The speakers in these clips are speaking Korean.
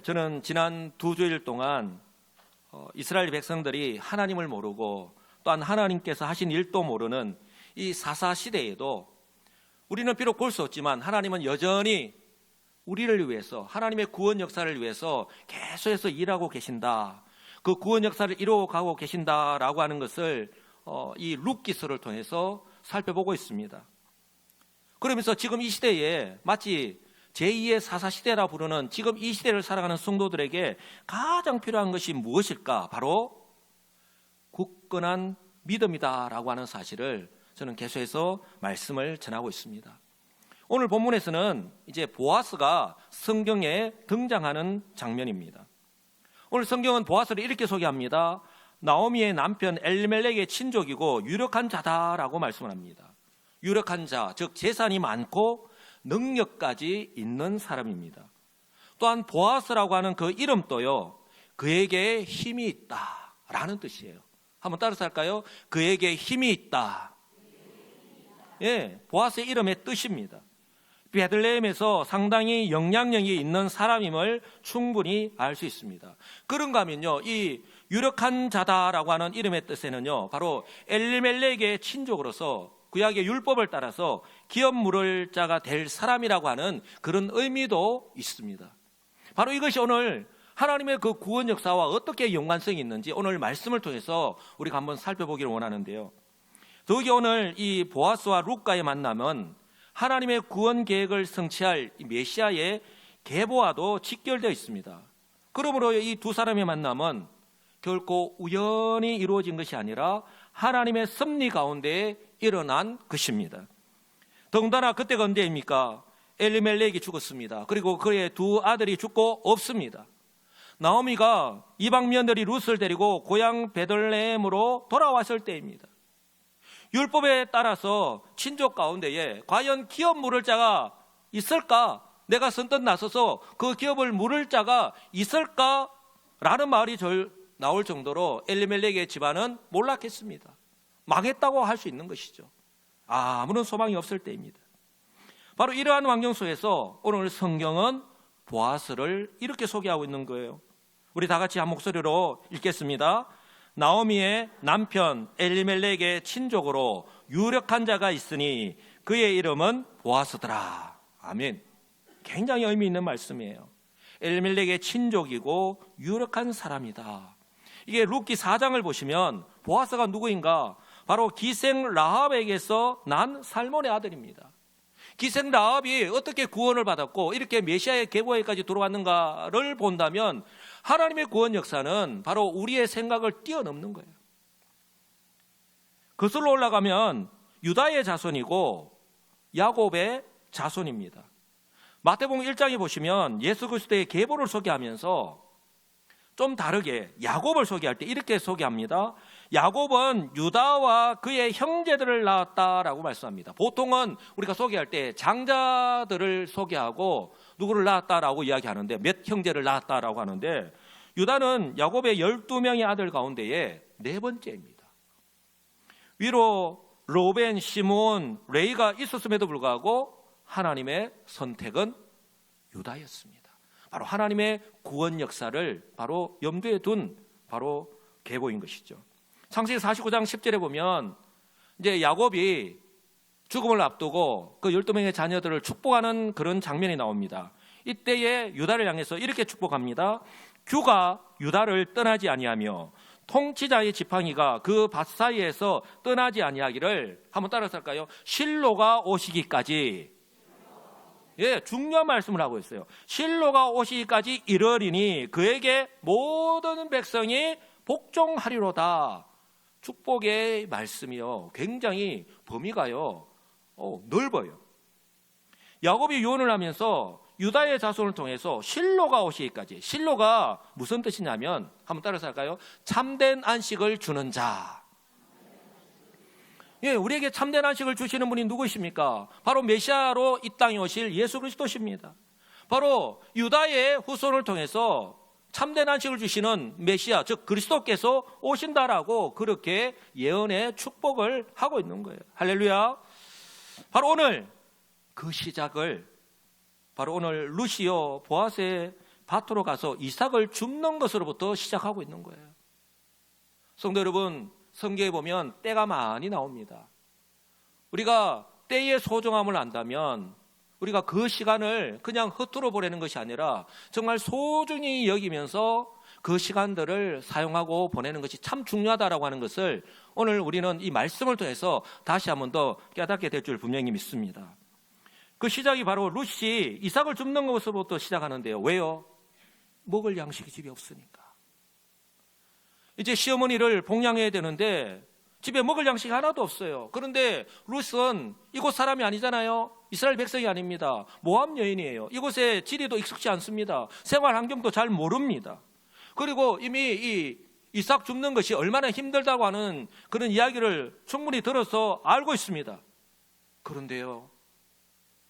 저는 지난 2주일 동안 이스라엘 백성들이 하나님을 모르고 또한 하나님께서 하신 일도 모르는 이 사사 시대에도 우리는 비록 볼 수 없지만 하나님은 여전히 우리를 위해서, 하나님의 구원 역사를 위해서 계속해서 일하고 계신다, 그 구원 역사를 이루어가고 계신다라고 하는 것을 이 룻기서를 통해서 살펴보고 있습니다. 그러면서 지금 이 시대에 마치 제2의 사사시대라 부르는 지금 이 시대를 살아가는 성도들에게 가장 필요한 것이 무엇일까? 바로 굳건한 믿음이다라고 하는 사실을 저는 계속해서 말씀을 전하고 있습니다. 오늘 본문에서는 이제 보아스가 성경에 등장하는 장면입니다. 오늘 성경은 보아스를 이렇게 소개합니다. 나오미의 남편 엘리멜렉의 친족이고 유력한 자다라고 말씀을 합니다. 유력한 자, 즉 재산이 많고 능력까지 있는 사람입니다. 또한 보아스라고 하는 그 이름도요, 그에게 힘이 있다라는 뜻이에요. 한번 따라서 할까요? 그에게 힘이 있다. 예, 보아스의 이름의 뜻입니다. 베들레헴에서 상당히 영향력이 있는 사람임을 충분히 알 수 있습니다. 그런가 하면요, 이 유력한 자다라고 하는 이름의 뜻에는요, 바로 엘리멜렉의 친족으로서 구약의 율법을 따라서 기업 물을 자가 될 사람이라고 하는 그런 의미도 있습니다. 바로 이것이 오늘 하나님의 그 구원 역사와 어떻게 연관성이 있는지 오늘 말씀을 통해서 우리가 한번 살펴보기를 원하는데요. 더욱이 오늘 이 보아스와 룻과의 만남은 하나님의 구원 계획을 성취할 메시아의 계보와도 직결되어 있습니다. 그러므로 이 두 사람의 만남은 결코 우연히 이루어진 것이 아니라 하나님의 섭리 가운데 일어난 것입니다. 더군다나 그때가 언제입니까? 엘리멜렉이 죽었습니다. 그리고 그의 두 아들이 죽고 없습니다. 나오미가 이방 며느리 룻을 데리고 고향 베들레헴으로 돌아왔을 때입니다. 율법에 따라서 친족 가운데에 과연 기업 물을 자가 있을까? 내가 선뜻 나서서 그 기업을 물을 자가 있을까? 라는 말이 나올 정도로 엘리멜렉의 집안은 몰락했습니다. 망했다고 할 수 있는 것이죠. 아무런 소망이 없을 때입니다. 바로 이러한 환경 속에서 오늘 성경은 보아스를 이렇게 소개하고 있는 거예요. 우리 다 같이 한 목소리로 읽겠습니다. 나오미의 남편 엘리멜렉의 친족으로 유력한 자가 있으니 그의 이름은 보아스더라. 아멘. 굉장히 의미 있는 말씀이에요. 엘리멜렉의 친족이고 유력한 사람이다. 이게 룻기 4장을 보시면 보아스가 누구인가? 바로 기생 라합에게서 난 살몬의 아들입니다. 기생 라합이 어떻게 구원을 받았고 이렇게 메시아의 계보에까지 들어왔는가를 본다면 하나님의 구원 역사는 바로 우리의 생각을 뛰어넘는 거예요. 거슬러 올라가면 유다의 자손이고 야곱의 자손입니다. 마태복음 1장에 보시면 예수 그리스도의 계보를 소개하면서 좀 다르게 야곱을 소개할 때 이렇게 소개합니다. 야곱은 유다와 그의 형제들을 낳았다라고 말씀합니다. 보통은 우리가 소개할 때 장자들을 소개하고 누구를 낳았다라고 이야기하는데 몇 형제를 낳았다라고 하는데 유다는 야곱의 12명의 아들 가운데에 네 번째입니다. 위로 로벤, 시몬, 레이가 있었음에도 불구하고 하나님의 선택은 유다였습니다. 바로 하나님의 구원 역사를 바로 염두에 둔 바로 계보인 것이죠. 창세기 49장 10절에 보면 이제 야곱이 죽음을 앞두고 그 12명의 자녀들을 축복하는 그런 장면이 나옵니다. 이때에 유다를 향해서 이렇게 축복합니다. 규가 유다를 떠나지 아니하며 통치자의 지팡이가 그 밭 사이에서 떠나지 아니하기를, 한번 따라서 할까요? 실로가 오시기까지. 예, 중요한 말씀을 하고 있어요. 실로가 오시기까지 이르리니 그에게 모든 백성이 복종하리로다. 축복의 말씀이요, 굉장히 범위가요 넓어요. 야곱이 유언을 하면서 유다의 자손을 통해서 실로가 오시기까지. 실로가 무슨 뜻이냐면, 한번 따라서 할까요? 참된 안식을 주는 자. 예, 우리에게 참된 안식을 주시는 분이 누구십니까? 바로 메시아로 이 땅에 오실 예수 그리스도십니다. 바로 유다의 후손을 통해서 참된 안식을 주시는 메시아, 즉 그리스도께서 오신다라고 그렇게 예언의 축복을 하고 있는 거예요. 할렐루야. 바로 오늘 그 시작을 바로 오늘 루시오 보아스의 밭으로 가서 이삭을 줍는 것으로부터 시작하고 있는 거예요. 성도 여러분, 성경에 보면 때가 많이 나옵니다. 우리가 때의 소중함을 안다면 우리가 그 시간을 그냥 허투루 보내는 것이 아니라 정말 소중히 여기면서 그 시간들을 사용하고 보내는 것이 참 중요하다라고 하는 것을 오늘 우리는 이 말씀을 통해서 다시 한 번 더 깨닫게 될 줄 분명히 믿습니다. 그 시작이 바로 룻이 이삭을 줍는 것으로부터 시작하는데요. 왜요? 먹을 양식이 집에 없으니까. 이제 시어머니를 봉양해야 되는데 집에 먹을 양식이 하나도 없어요. 그런데 룻은 이곳 사람이 아니잖아요. 이스라엘 백성이 아닙니다. 모압 여인이에요. 이곳에 지리도 익숙지 않습니다. 생활 환경도 잘 모릅니다. 그리고 이미 이 이삭 줍는 것이 얼마나 힘들다고 하는 그런 이야기를 충분히 들어서 알고 있습니다. 그런데요,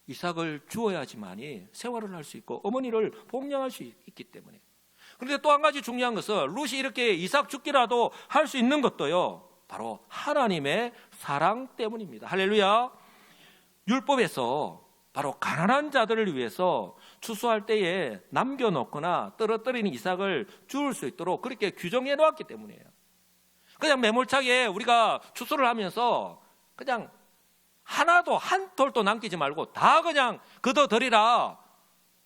이삭을 주어야지만이 생활을 할 수 있고 어머니를 봉양할 수 있기 때문에. 그런데 또 한 가지 중요한 것은 룻이 이렇게 이삭 죽기라도 할 수 있는 것도요, 바로 하나님의 사랑 때문입니다. 할렐루야. 율법에서 바로 가난한 자들을 위해서 추수할 때에 남겨놓거나 떨어뜨리는 이삭을 주울 수 있도록 그렇게 규정해 놓았기 때문이에요. 그냥 매몰차게 우리가 추수를 하면서 그냥 하나도 한 톨도 남기지 말고 다 그냥 걷어들이라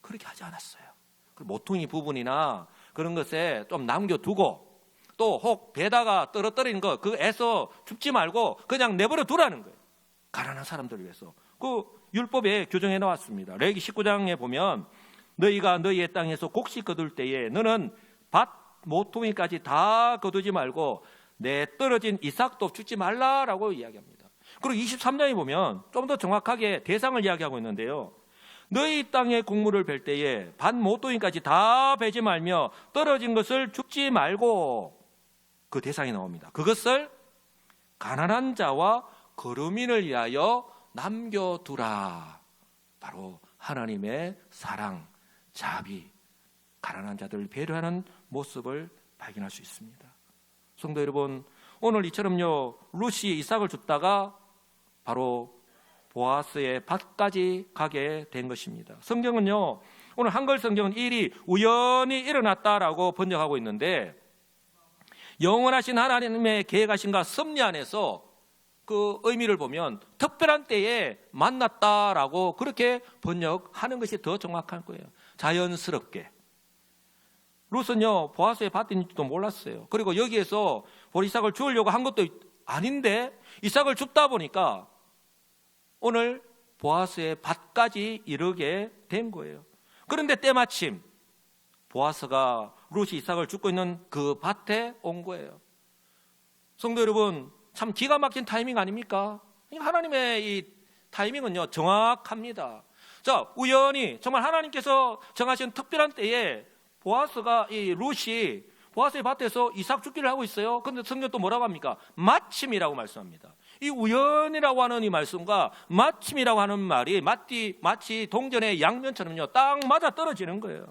그렇게 하지 않았어요. 모퉁이 부분이나 그런 것에 좀 남겨두고 또 혹 배다가 떨어뜨리는 거 그 애써 줍지 말고 그냥 내버려 두라는 거예요. 가난한 사람들을 위해서. 그 율법에 규정해 놓았습니다. 레위기 19장에 보면 너희가 너희의 땅에서 곡식 거둘 때에 너는 밭 모퉁이까지 다 거두지 말고 내 떨어진 이삭도 주지 말라라고 이야기합니다. 그리고 23장에 보면 좀 더 정확하게 대상을 이야기하고 있는데요. 너희 땅의 곡물을 벨 때에 밭 모퉁이까지 다 베지 말며 떨어진 것을 줍지 말고, 그 대상이 나옵니다. 그것을 가난한 자와 거류민을 위하여 남겨두라. 바로 하나님의 사랑, 자비, 가난한 자들을 배려하는 모습을 발견할 수 있습니다. 성도 여러분, 오늘 이처럼요, 룻이 이삭을 줍다가 바로 보아스의 밭까지 가게 된 것입니다. 성경은요, 오늘 한글 성경은 이 일이 우연히 일어났다라고 번역하고 있는데, 영원하신 하나님의 계획하심과 섭리 안에서 그 의미를 보면 특별한 때에 만났다라고 그렇게 번역하는 것이 더 정확할 거예요. 자연스럽게. 룻은요, 보아스의 밭인지도 몰랐어요. 그리고 여기에서 이삭을 주우려고 한 것도 아닌데 이삭을 줍다 보니까 오늘 보아스의 밭까지 이르게 된 거예요. 그런데 때마침 보아스가 룻이 이삭을 줍고 있는 그 밭에 온 거예요. 성도 여러분, 참 기가 막힌 타이밍 아닙니까? 하나님의 이 타이밍은요, 정확합니다. 자, 우연히 정말 하나님께서 정하신 특별한 때에 보아스가 이 룻이 보아스의 밭에서 이삭 줍기를 하고 있어요. 그런데 성경 또 뭐라고 합니까? 마침이라고 말씀합니다. 이 우연이라고 하는 이 말씀과 마침이라고 하는 말이 마치 동전의 양면처럼요, 딱 맞아 떨어지는 거예요.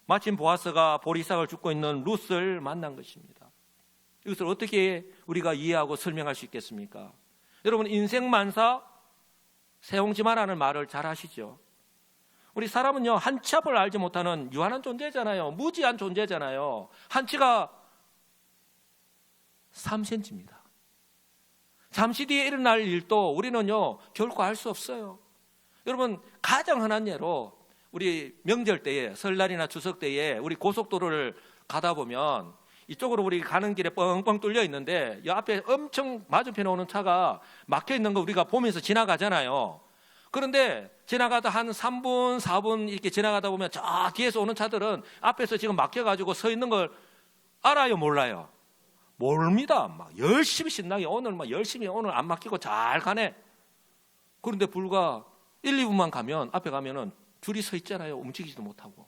마침 보아스가 보리삭을 줍고 있는 룻을 만난 것입니다. 이것을 어떻게 우리가 이해하고 설명할 수 있겠습니까? 여러분, 인생만사 세옹지마라는 말을 잘 아시죠? 우리 사람은요, 한치 앞을 알지 못하는 유한한 존재잖아요. 무지한 존재잖아요. 한치가 3cm입니다. 잠시 뒤에 일어날 일도 우리는요, 결코 알 수 없어요. 여러분, 가장 흔한 예로 우리 명절 때에, 설날이나 추석 때에 우리 고속도로를 가다 보면 이쪽으로 우리 가는 길에 뻥뻥 뚫려 있는데 이 앞에 엄청 맞은편에 오는 차가 막혀 있는 거 우리가 보면서 지나가잖아요. 그런데 지나가다 한 3분, 4분 이렇게 지나가다 보면 저 뒤에서 오는 차들은 앞에서 지금 막혀가지고 서 있는 걸 알아요, 몰라요? 모릅니다. 막 열심히 신나게 오늘 안 막히고 잘 가네. 그런데 불과 1, 2분만 가면 앞에 가면은 줄이 서 있잖아요. 움직이지도 못하고.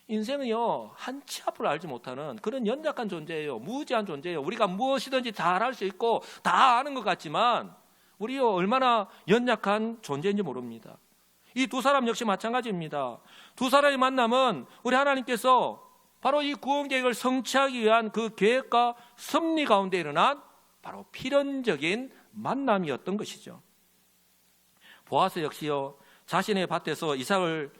인생은요, 한치 앞을 알지 못하는 그런 연약한 존재예요. 무지한 존재예요. 우리가 무엇이든지 다 할 수 있고 다 아는 것 같지만 우리요, 얼마나 연약한 존재인지 모릅니다. 이 두 사람 역시 마찬가지입니다. 두 사람의 만남은 우리 하나님께서 바로 이 구원 계획을 성취하기 위한 그 계획과 섭리 가운데 일어난 바로 필연적인 만남이었던 것이죠. 보아스 역시요, 자신의 밭에서 이삭을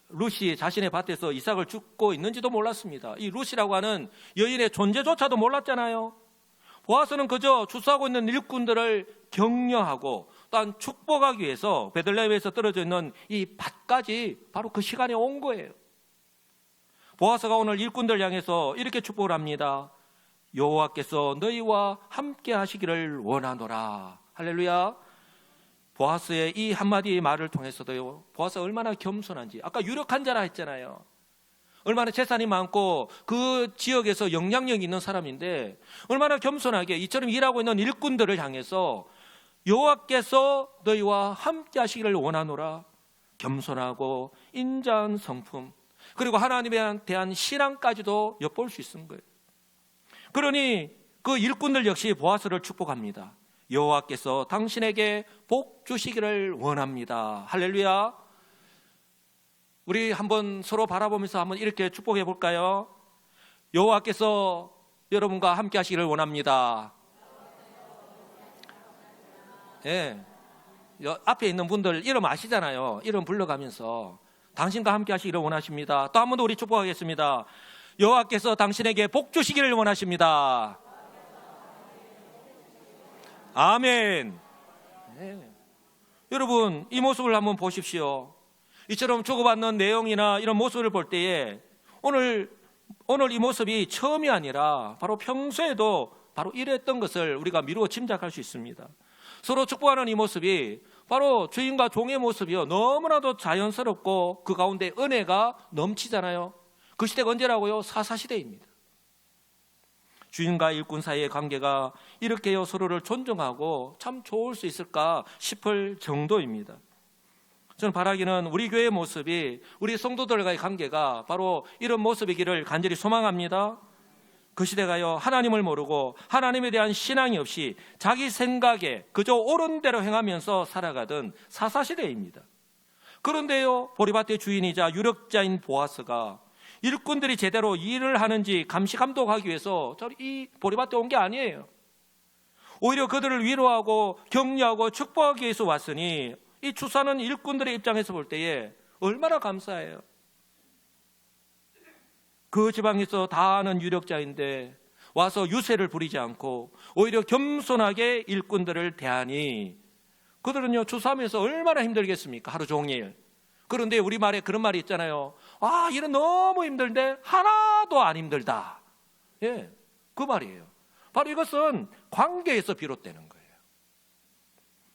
룻이 자신의 밭에서 이삭을 줍고 있는지도 몰랐습니다. 이 룻이라고 하는 여인의 존재조차도 몰랐잖아요. 보아스는 그저 추수하고 있는 일꾼들을 격려하고 또한 축복하기 위해서 베들레헴에서 떨어져 있는 이 밭까지 바로 그 시간에 온 거예요. 보아스가 오늘 일꾼들 향해서 이렇게 축복을 합니다. 여호와께서 너희와 함께 하시기를 원하노라. 할렐루야. 보아스의 이 한마디 말을 통해서도요, 보아스가 얼마나 겸손한지. 아까 유력한 자라 했잖아요. 얼마나 재산이 많고 그 지역에서 영향력 있는 사람인데 얼마나 겸손하게 이처럼 일하고 있는 일꾼들을 향해서 여호와께서 너희와 함께 하시기를 원하노라. 겸손하고 인자한 성품, 그리고 하나님에 대한 신앙까지도 엿볼 수 있는 거예요. 그러니 그 일꾼들 역시 보아스를 축복합니다. 여호와께서 당신에게 복 주시기를 원합니다. 할렐루야. 우리 한번 서로 바라보면서 한번 이렇게 축복해 볼까요? 여호와께서 여러분과 함께 하시기를 원합니다. 예. 앞에 있는 분들 이름 아시잖아요. 이름 불러가면서 당신과 함께 하시기를 원하십니다. 또 한 번 더 우리 축복하겠습니다. 여호와께서 당신에게 복 주시기를 원하십니다. 아멘. 네. 여러분, 이 모습을 한번 보십시오. 이처럼 주고받는 내용이나 이런 모습을 볼 때에 오늘 이 모습이 처음이 아니라 바로 평소에도 바로 이랬던 것을 우리가 미루어 짐작할 수 있습니다. 서로 축복하는 이 모습이 바로 주인과 종의 모습이요, 너무나도 자연스럽고 그 가운데 은혜가 넘치잖아요. 그 시대가 언제라고요? 사사시대입니다. 주인과 일꾼 사이의 관계가 이렇게요 서로를 존중하고 참 좋을 수 있을까 싶을 정도입니다. 저는 바라기는 우리 교회의 모습이, 우리 성도들과의 관계가 바로 이런 모습이기를 간절히 소망합니다. 그 시대가요 하나님을 모르고 하나님에 대한 신앙이 없이 자기 생각에 그저 옳은 대로 행하면서 살아가던 사사시대입니다. 그런데요 보리밭의 주인이자 유력자인 보아스가 일꾼들이 제대로 일을 하는지 감시 감독하기 위해서 이 보리밭에 온 게 아니에요. 오히려 그들을 위로하고 격려하고 축복하기 위해서 왔으니 이 추수하는 일꾼들의 입장에서 볼 때에 얼마나 감사해요. 그 지방에서 다 아는 유력자인데 와서 유세를 부리지 않고 오히려 겸손하게 일꾼들을 대하니 그들은요 추수하면서 얼마나 힘들겠습니까? 하루 종일. 그런데 우리말에 그런 말이 있잖아요. 아, 일은 너무 힘들데 하나도 안 힘들다. 예, 그 말이에요. 바로 이것은 관계에서 비롯되는 거예요.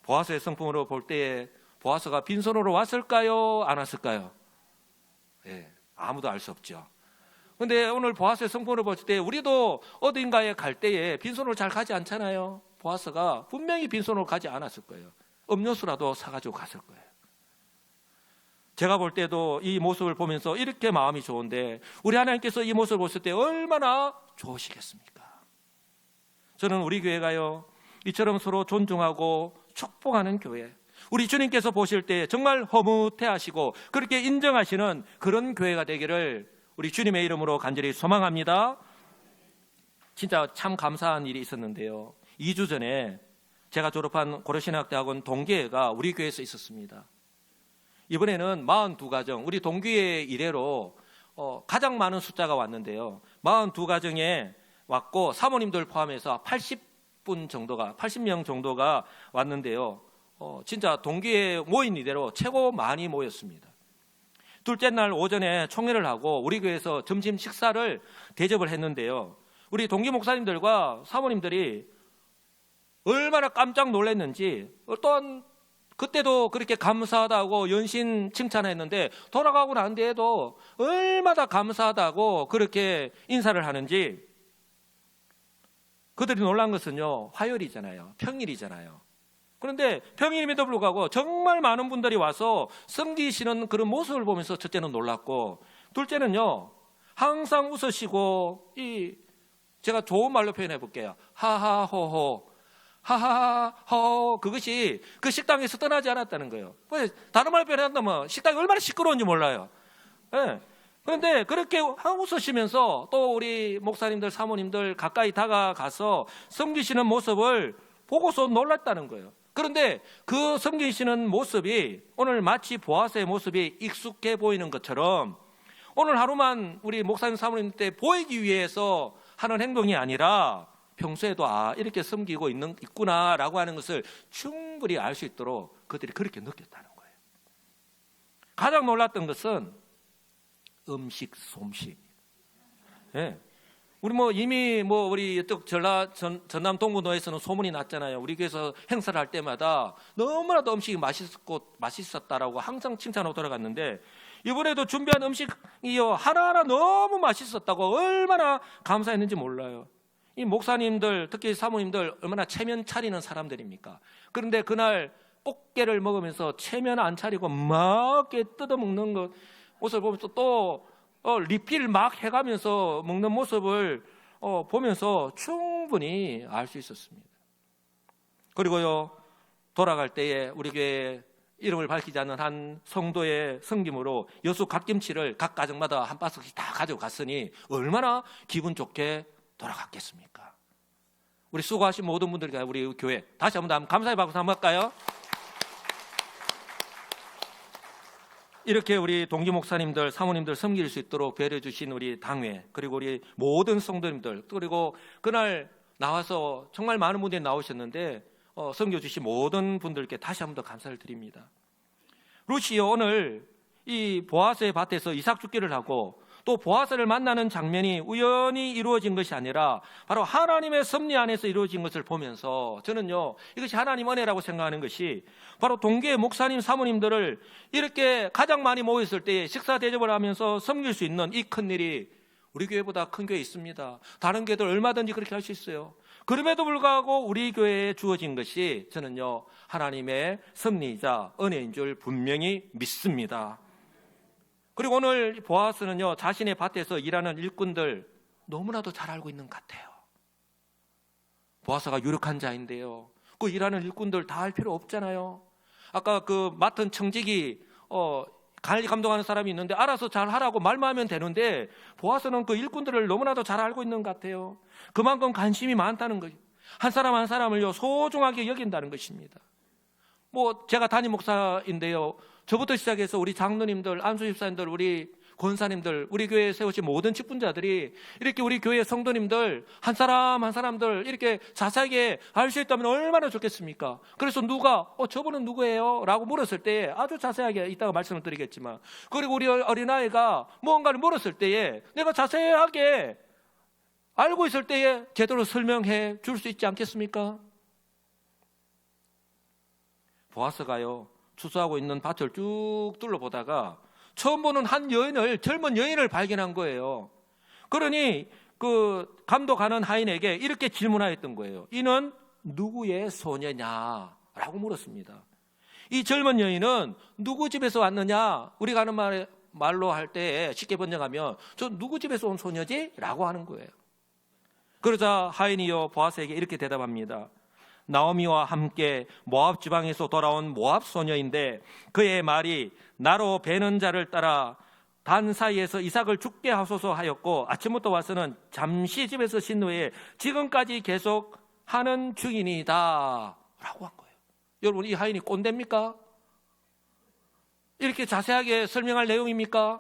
보아스의 성품으로 볼 때에 보아스가 빈손으로 왔을까요? 안 왔을까요? 예, 아무도 알 수 없죠. 그런데 오늘 보아스의 성품으로 볼 때 우리도 어딘가에 갈 때에 빈손으로 잘 가지 않잖아요. 보아스가 분명히 빈손으로 가지 않았을 거예요. 음료수라도 사가지고 갔을 거예요. 제가 볼 때도 이 모습을 보면서 이렇게 마음이 좋은데 우리 하나님께서 이 모습을 보실 때 얼마나 좋으시겠습니까? 저는 우리 교회가요 이처럼 서로 존중하고 축복하는 교회, 우리 주님께서 보실 때 정말 허무해하시고 그렇게 인정하시는 그런 교회가 되기를 우리 주님의 이름으로 간절히 소망합니다. 진짜 참 감사한 일이 있었는데요, 2주 전에 제가 졸업한 고려신학대학원 동기회가 우리 교회에서 있었습니다. 이번에는 42가정, 우리 동기회 이래로 가장 많은 숫자가 왔는데요, 42가정에 왔고 사모님들 포함해서 80명 정도가 왔는데요, 진짜 동기회 모인 이대로 최고 많이 모였습니다. 둘째 날 오전에 총회를 하고 우리 교회에서 점심 식사를 대접을 했는데요, 우리 동기 목사님들과 사모님들이 얼마나 깜짝 놀랐는지, 또한 그때도 그렇게 감사하다고 연신 칭찬했는데 돌아가고 난 뒤에도 얼마나 감사하다고 그렇게 인사를 하는지. 그들이 놀란 것은요, 화요일이잖아요, 평일이잖아요. 그런데 평일임에도 불구하고 정말 많은 분들이 와서 섬기시는 그런 모습을 보면서 첫째는 놀랐고, 둘째는요 항상 웃으시고, 제가 좋은 말로 표현해 볼게요. 하하호호, 하하호, 그것이 그 식당에서 떠나지 않았다는 거예요. 다른 말로 표현한다면 식당이 얼마나 시끄러운지 몰라요. 네. 그런데 그렇게 웃으시면서 또 우리 목사님들, 사모님들 가까이 다가가서 섬기시는 모습을 보고서 놀랐다는 거예요. 그런데 그 섬기시는 모습이 오늘 마치 보아스의 모습이 익숙해 보이는 것처럼 오늘 하루만 우리 목사님 사모님 때 보이기 위해서 하는 행동이 아니라 평소에도 이렇게 섬기고 있구나라고 하는 것을 충분히 알 수 있도록 그들이 그렇게 느꼈다는 거예요. 가장 놀랐던 것은 음식 솜씨. 예. 우리 이미 우리 이쪽 전남 동구노에서는 소문이 났잖아요. 우리 교회에서 행사를 할 때마다 너무나도 음식이 맛있었다라고 항상 칭찬하고 돌아갔는데 이번에도 준비한 음식이요 하나하나 너무 맛있었다고 얼마나 감사했는지 몰라요. 이 목사님들 특히 사모님들 얼마나 체면 차리는 사람들입니까? 그런데 그날 꽃게를 먹으면서 체면 안 차리고 막 뜯어먹는 것 모습을 보면서 또 리필 막 해가면서 먹는 모습을 보면서 충분히 알 수 있었습니다. 그리고요 돌아갈 때에 우리 교회 이름을 밝히지 않는 한 성도의 섬김으로 여수 갓김치를 각 가정마다 한 바스씩 다 가지고 갔으니 얼마나 기분 좋게 돌아갔겠습니까? 우리 수고하신 모든 분들께 우리 교회 다시 한번 감사의 박수 한번 할까요? 이렇게 우리 동기 목사님들, 사모님들 섬길 수 있도록 배려해 주신 우리 당회, 그리고 우리 모든 성도님들, 그리고 그날 나와서 정말 많은 분들이 나오셨는데 섬겨주신 모든 분들께 다시 한번 더 감사를 드립니다. 루시요 오늘 이 보아스의 밭에서 이삭 죽기를 하고 또 보아스를 만나는 장면이 우연히 이루어진 것이 아니라 바로 하나님의 섭리 안에서 이루어진 것을 보면서 저는요 이것이 하나님 은혜라고 생각하는 것이 바로 동교의 목사님 사모님들을 이렇게 가장 많이 모였을 때 식사 대접을 하면서 섬길 수 있는 이 큰일이 우리 교회보다 큰 교회 있습니다. 다른 교회들 얼마든지 그렇게 할 수 있어요. 그럼에도 불구하고 우리 교회에 주어진 것이 저는요 하나님의 섭리이자 은혜인 줄 분명히 믿습니다. 그리고 오늘 보아스는요 자신의 밭에서 일하는 일꾼들 너무나도 잘 알고 있는 것 같아요. 보아스가 유력한 자인데요 그 일하는 일꾼들 다 할 필요 없잖아요. 아까 그 맡은 청직이 관리 감독하는 사람이 있는데 알아서 잘 하라고 말만 하면 되는데 보아스는 그 일꾼들을 너무나도 잘 알고 있는 것 같아요. 그만큼 관심이 많다는 거예요. 한 사람 한 사람을요 소중하게 여긴다는 것입니다. 제가 담임 목사인데요 저부터 시작해서 우리 장로님들, 안수집사님들, 우리 권사님들, 우리 교회에 세우신 모든 직분자들이 이렇게 우리 교회 성도님들 한 사람 한 사람들 이렇게 자세하게 알 수 있다면 얼마나 좋겠습니까? 그래서 누가 저분은 누구예요? 라고 물었을 때에 아주 자세하게 이따가 말씀을 드리겠지만, 그리고 우리 어린아이가 무언가를 물었을 때에 내가 자세하게 알고 있을 때에 제대로 설명해 줄 수 있지 않겠습니까? 보아스가요 추수하고 있는 밭을 쭉 둘러보다가 처음 보는 한 젊은 여인을 발견한 거예요. 그러니 그 감독하는 하인에게 이렇게 질문하였던 거예요. 이는 누구의 소녀냐라고 물었습니다. 이 젊은 여인은 누구 집에서 왔느냐, 우리가 하는 말로 할 때 쉽게 번역하면 저 누구 집에서 온 소녀지? 라고 하는 거예요. 그러자 하인이요 보아스에게 이렇게 대답합니다. 나오미와 함께 모압 지방에서 돌아온 모압 소녀인데 그의 말이 나로 베는 자를 따라 단 사이에서 이삭을 죽게 하소서 하였고 아침부터 와서는 잠시 집에서 쉰 후에 지금까지 계속 하는 중이니다 라고 한 거예요. 여러분 이 하인이 꼰대입니까? 이렇게 자세하게 설명할 내용입니까?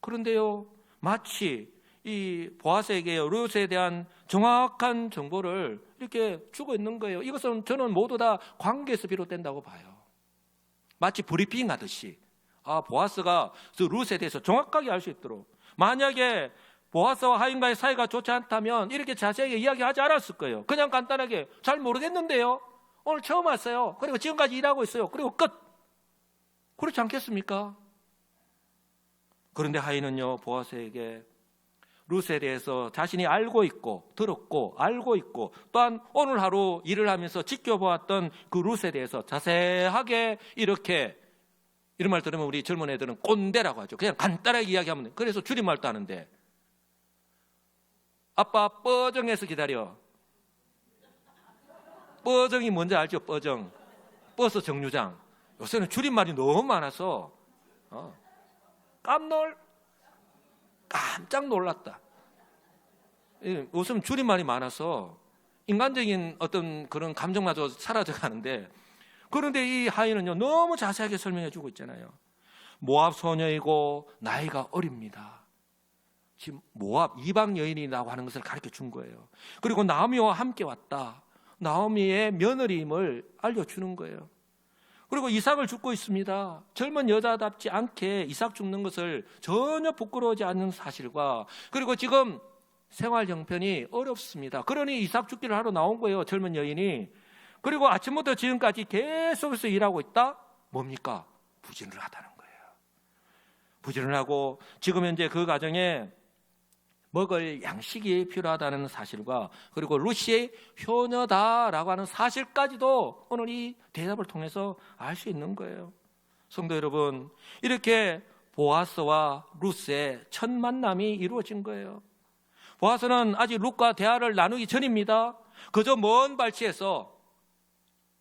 그런데요 마치 이 보아스에게 룻에 대한 정확한 정보를 이렇게 주고 있는 거예요. 이것은 저는 모두 다 관계에서 비롯된다고 봐요. 마치 브리핑 하듯이 보아스가 룻에 대해서 정확하게 알 수 있도록, 만약에 보아스와 하인과의 사이가 좋지 않다면 이렇게 자세하게 이야기하지 않았을 거예요. 그냥 간단하게 잘 모르겠는데요 오늘 처음 왔어요. 그리고 지금까지 일하고 있어요. 그리고 끝. 그렇지 않겠습니까? 그런데 하인은요 보아스에게 룻에 대해서 자신이 알고 있고 들었고 알고 있고 또한 오늘 하루 일을 하면서 지켜보았던 그 룻에 대해서 자세하게 이렇게, 이런 말 들으면 우리 젊은 애들은 꼰대라고 하죠. 그냥 간단하게 이야기하면 돼요. 그래서 줄임말도 하는데 아빠 뻐정해서 기다려. 뻐정이 뭔지 알죠? 뻐정. 버스 정류장. 요새는 줄임말이 너무 많아서 깜짝 놀랐다. 요즘 줄임말이 많아서 인간적인 어떤 그런 감정마저 사라져 가는데, 그런데 이 하인은요 너무 자세하게 설명해 주고 있잖아요. 모압 소녀이고 나이가 어립니다. 지금 모압 이방 여인이라고 하는 것을 가르쳐 준 거예요. 그리고 나오미와 함께 왔다. 나오미의 며느리임을 알려주는 거예요. 그리고 이삭을 죽고 있습니다. 젊은 여자답지 않게 이삭 죽는 것을 전혀 부끄러워하지 않는 사실과, 그리고 지금 생활 형편이 어렵습니다. 그러니 이삭 죽기를 하러 나온 거예요, 젊은 여인이. 그리고 아침부터 지금까지 계속해서 일하고 있다? 뭡니까? 부지런을 하다는 거예요. 부지런을 하고 지금 현재 그 가정에 먹을 양식이 필요하다는 사실과, 그리고 루시의 효녀다라고 하는 사실까지도 오늘 이 대답을 통해서 알 수 있는 거예요. 성도 여러분, 이렇게 보아스와 루스의 첫 만남이 이루어진 거예요. 보아스는 아직 룻과 대화를 나누기 전입니다. 그저 먼 발치에서,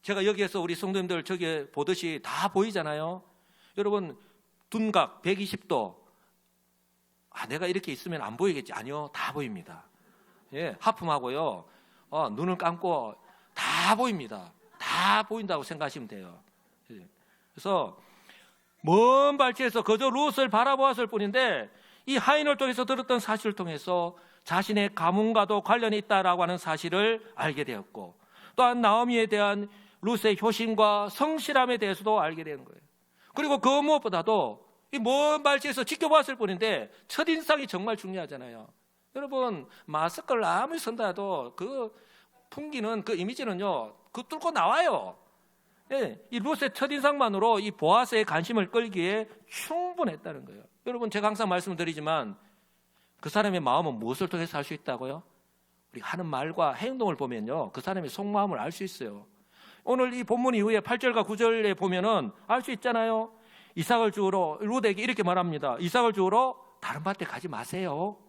제가 여기에서 우리 성도님들 저기 보듯이 다 보이잖아요. 여러분, 둔각 120도, 내가 이렇게 있으면 안 보이겠지. 아니요, 다 보입니다. 예, 하품하고요, 눈을 감고 다 보입니다. 다 보인다고 생각하시면 돼요. 그래서 먼 발치에서 그저 룻을 바라보았을 뿐인데, 이 하인을 통해서 들었던 사실을 통해서 자신의 가문과도 관련이 있다라고 하는 사실을 알게 되었고, 또한 나오미에 대한 룻의 효심과 성실함에 대해서도 알게 되는 거예요. 그리고 그 무엇보다도 이 먼 발치에서 지켜봤을 뿐인데 첫인상이 정말 중요하잖아요. 여러분, 마스크를 아무리 쓴다 해도 그 풍기는 그 이미지는요, 그 뚫고 나와요. 예, 이 룻의 첫인상만으로 이 보아스의 관심을 끌기에 충분했다는 거예요. 여러분, 제가 항상 말씀드리지만 그 사람의 마음은 무엇을 통해서 알 수 있다고요? 우리 하는 말과 행동을 보면요, 그 사람의 속마음을 알 수 있어요. 오늘 이 본문 이후에 8절과 9절에 보면은 알 수 있잖아요. 이삭을 주우러, 룻에게 이렇게 말합니다. 이삭을 주우러 다른 밭에 가지 마세요.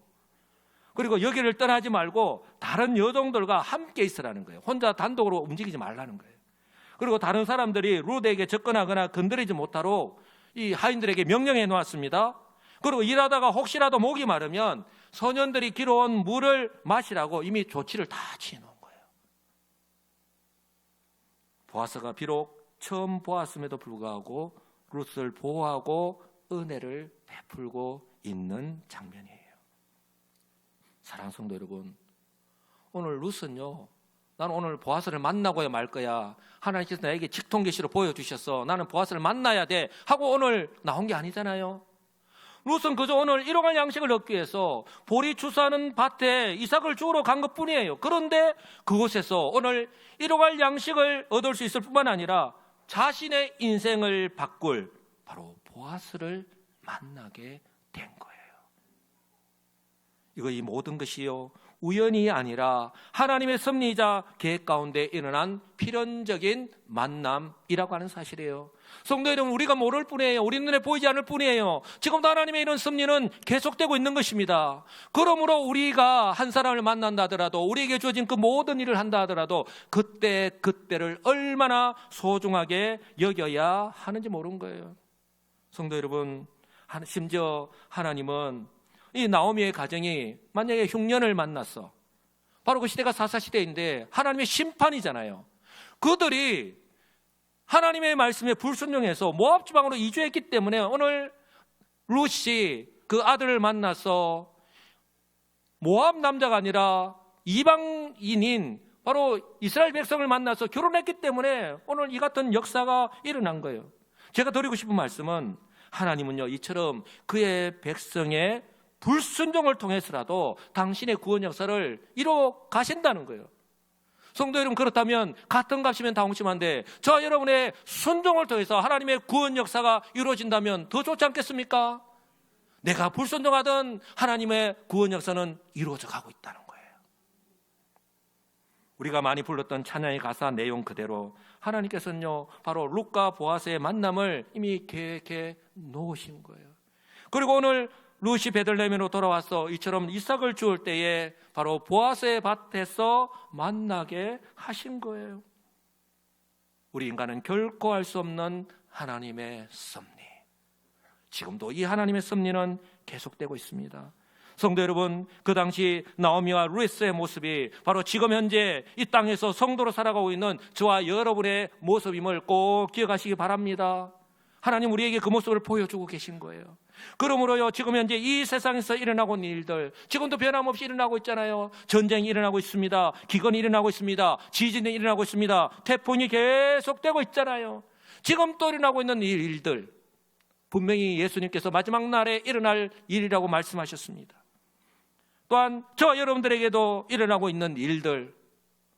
그리고 여기를 떠나지 말고 다른 여종들과 함께 있으라는 거예요. 혼자 단독으로 움직이지 말라는 거예요. 그리고 다른 사람들이 룻에게 접근하거나 건드리지 못하도록 이 하인들에게 명령해 놓았습니다. 그리고 일하다가 혹시라도 목이 마르면 소년들이 길어온 물을 마시라고 이미 조치를 다 취해 놓은 거예요. 보아스가 비록 처음 보았음에도 불구하고 룻을 보호하고 은혜를 베풀고 있는 장면이에요. 사랑하는 성도 여러분, 오늘 룻은요, 나는 오늘 보아스를 만나고야 말 거야, 하나님께서 나에게 직통 계시로 보여주셔서 나는 보아스를 만나야 돼 하고 오늘 나온 게 아니잖아요. 룻은 그저 오늘 일용할 양식을 얻기 위해서 보리 추수하는 밭에 이삭을 주우러 간 것뿐이에요. 그런데 그곳에서 오늘 일용할 양식을 얻을 수 있을 뿐만 아니라 자신의 인생을 바꿀 바로 보아스를 만나게 된 거예요. 이 모든 것이요, 우연이 아니라 하나님의 섭리이자 계획 가운데 일어난 필연적인 만남이라고 하는 사실이에요. 성도 여러분, 우리가 모를 뿐이에요. 우리 눈에 보이지 않을 뿐이에요. 지금도 하나님의 이런 섭리는 계속되고 있는 것입니다. 그러므로 우리가 한 사람을 만난다 하더라도, 우리에게 주어진 그 모든 일을 한다 하더라도 그때를 얼마나 소중하게 여겨야 하는지 모르는 거예요. 성도 여러분, 심지어 하나님은 이 나오미의 가정이 만약에 흉년을 만났어, 바로 그 시대가 사사시대인데 하나님의 심판이잖아요. 그들이 하나님의 말씀에 불순종해서 모압 지방으로 이주했기 때문에 오늘 룻이 그 아들을 만나서 모압 남자가 아니라 이방인인 바로 이스라엘 백성을 만나서 결혼했기 때문에 오늘 이 같은 역사가 일어난 거예요. 제가 드리고 싶은 말씀은, 하나님은요, 이처럼 그의 백성의 불순종을 통해서라도 당신의 구원 역사를 이뤄 가신다는 거예요. 성도 여러분, 그렇다면 같은 값이면 다 옹심한데 저와 여러분의 순종을 통해서 하나님의 구원 역사가 이루어진다면 더 좋지 않겠습니까? 내가 불순종하던 하나님의 구원 역사는 이루어져 가고 있다는 거예요. 우리가 많이 불렀던 찬양의 가사 내용 그대로 하나님께서는요, 바로 룻과 보아스의 만남을 이미 계획해 놓으신 거예요. 그리고 오늘 룻이 베들레헴으로 돌아와서 이처럼 이삭을 주울 때에 바로 보아스의 밭에서 만나게 하신 거예요. 우리 인간은 결코 알 수 없는 하나님의 섭리, 지금도 이 하나님의 섭리는 계속되고 있습니다. 성도 여러분, 그 당시 나오미와 루이스의 모습이 바로 지금 현재 이 땅에서 성도로 살아가고 있는 저와 여러분의 모습임을 꼭 기억하시기 바랍니다. 하나님 우리에게 그 모습을 보여주고 계신 거예요. 그러므로요, 지금 현재 이 세상에서 일어나고 있는 일들, 지금도 변함없이 일어나고 있잖아요. 전쟁이 일어나고 있습니다. 기근이 일어나고 있습니다. 지진이 일어나고 있습니다. 태풍이 계속되고 있잖아요. 지금 또 일어나고 있는 이 일들, 분명히 예수님께서 마지막 날에 일어날 일이라고 말씀하셨습니다. 또한 저와 여러분들에게도 일어나고 있는 일들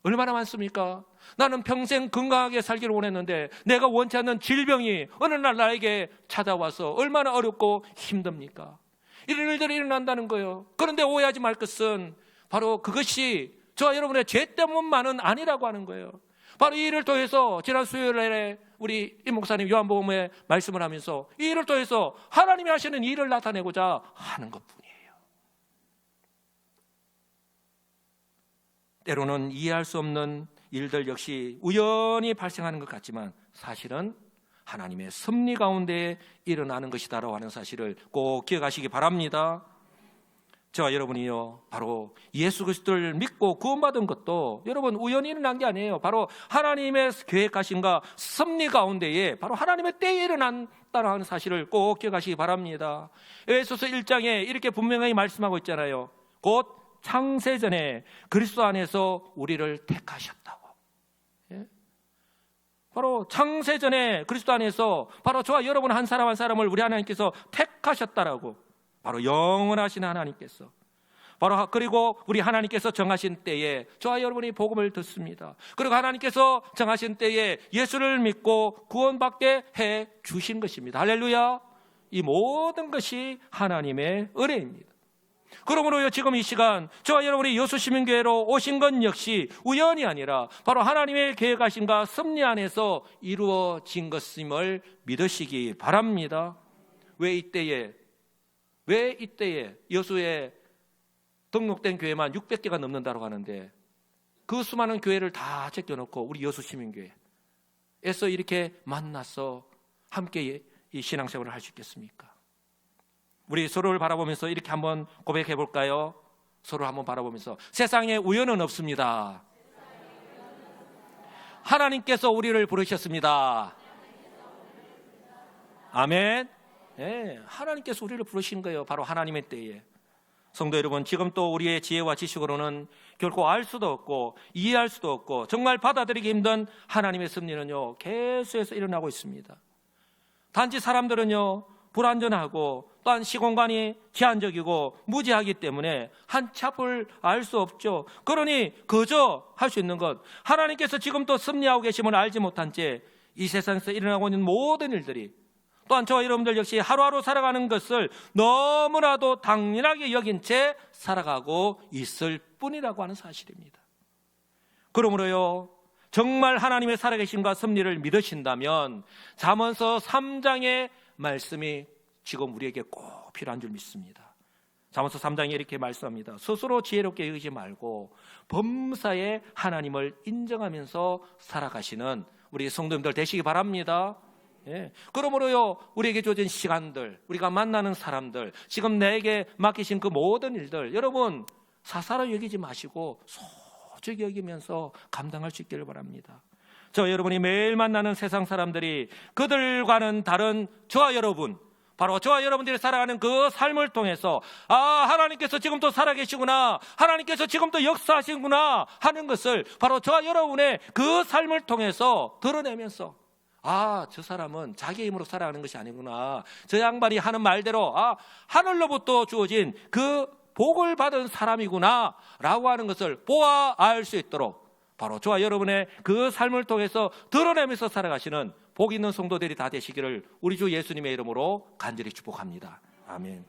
얼마나 많습니까? 나는 평생 건강하게 살기를 원했는데 내가 원치 않는 질병이 어느 날 나에게 찾아와서 얼마나 어렵고 힘듭니까? 이런 일들이 일어난다는 거예요. 그런데 오해하지 말 것은 바로 그것이 저와 여러분의 죄 때문만은 아니라고 하는 거예요. 바로 이 일을 통해서 지난 수요일에 우리 임 목사님 요한복음에 말씀을 하면서 이 일을 통해서 하나님이 하시는 일을 나타내고자 하는 것뿐이에요. 때로는 이해할 수 없는 일들 역시 우연히 발생하는 것 같지만 사실은 하나님의 섭리 가운데 일어나는 것이다라고 하는 사실을 꼭 기억하시기 바랍니다. 저와 여러분이요, 바로 예수 그리스도를 믿고 구원받은 것도 여러분 우연히 일어난 게 아니에요. 바로 하나님의 계획하심과 섭리 가운데에 바로 하나님의 때에 일어난다는 하는 사실을 꼭 기억하시기 바랍니다. 에베소서 1장에 이렇게 분명히 말씀하고 있잖아요. 곧 창세전에 그리스도 안에서 우리를 택하셨다고. 예? 바로 창세전에 그리스도 안에서 바로 저와 여러분 한 사람 한 사람을 우리 하나님께서 택하셨다라고. 바로 영원하신 하나님께서 바로 그리고 우리 하나님께서 정하신 때에 저와 여러분이 복음을 듣습니다. 그리고 하나님께서 정하신 때에 예수를 믿고 구원받게 해 주신 것입니다. 할렐루야. 이 모든 것이 하나님의 은혜입니다. 그러므로요, 지금 이 시간 저와 여러분이 여수시민교회로 오신 건 역시 우연이 아니라 바로 하나님의 계획하심과 섭리 안에서 이루어진 것임을 믿으시기 바랍니다. 왜 이때에 여수에 등록된 교회만 600개가 넘는다고 하는데 그 수많은 교회를 다 제껴놓고 우리 여수시민교회에서 이렇게 만나서 함께 이 신앙생활을 할 수 있겠습니까? 우리 서로를 바라보면서 이렇게 한번 고백해 볼까요? 서로를 한번 바라보면서 세상에 우연은 없습니다. 하나님께서 우리를 부르셨습니다. 아멘. 네, 하나님께서 우리를 부르신 거예요. 바로 하나님의 때에. 성도 여러분, 지금 또 우리의 지혜와 지식으로는 결코 알 수도 없고 이해할 수도 없고 정말 받아들이기 힘든 하나님의 섭리는요, 계속해서 일어나고 있습니다. 단지 사람들은요, 불완전하고 또한 시공간이 제한적이고 무지하기 때문에 한치 앞을 알 수 없죠. 그러니 그저 할 수 있는 것, 하나님께서 지금 또 섭리하고 계심을 알지 못한 채 이 세상에서 일어나고 있는 모든 일들이 또한 저와 여러분들 역시 하루하루 살아가는 것을 너무나도 당연하게 여긴 채 살아가고 있을 뿐이라고 하는 사실입니다. 그러므로요, 정말 하나님의 살아계심과 섭리를 믿으신다면 잠언서 3장의 말씀이 지금 우리에게 꼭 필요한 줄 믿습니다. 잠언서 3장에 이렇게 말씀합니다. 스스로 지혜롭게 여기지 말고 범사에 하나님을 인정하면서 살아가시는 우리 성도님들 되시기 바랍니다. 예. 그러므로요, 우리에게 주어진 시간들, 우리가 만나는 사람들, 지금 내게 맡기신 그 모든 일들, 여러분 사사로 여기지 마시고 소중히 여기면서 감당할 수 있기를 바랍니다. 저 여러분이 매일 만나는 세상 사람들이 그들과는 다른 저와 여러분, 바로 저와 여러분들이 살아가는 그 삶을 통해서 하나님께서 지금 또 살아계시구나, 하나님께서 지금 또 역사하시구나 하는 것을 바로 저와 여러분의 그 삶을 통해서 드러내면서 저 사람은 자기 힘으로 살아가는 것이 아니구나, 저 양반이 하는 말대로 하늘로부터 주어진 그 복을 받은 사람이구나 라고 하는 것을 보아 알 수 있도록 바로 저와 여러분의 그 삶을 통해서 드러내면서 살아가시는 복 있는 성도들이 다 되시기를 우리 주 예수님의 이름으로 간절히 축복합니다. 아멘.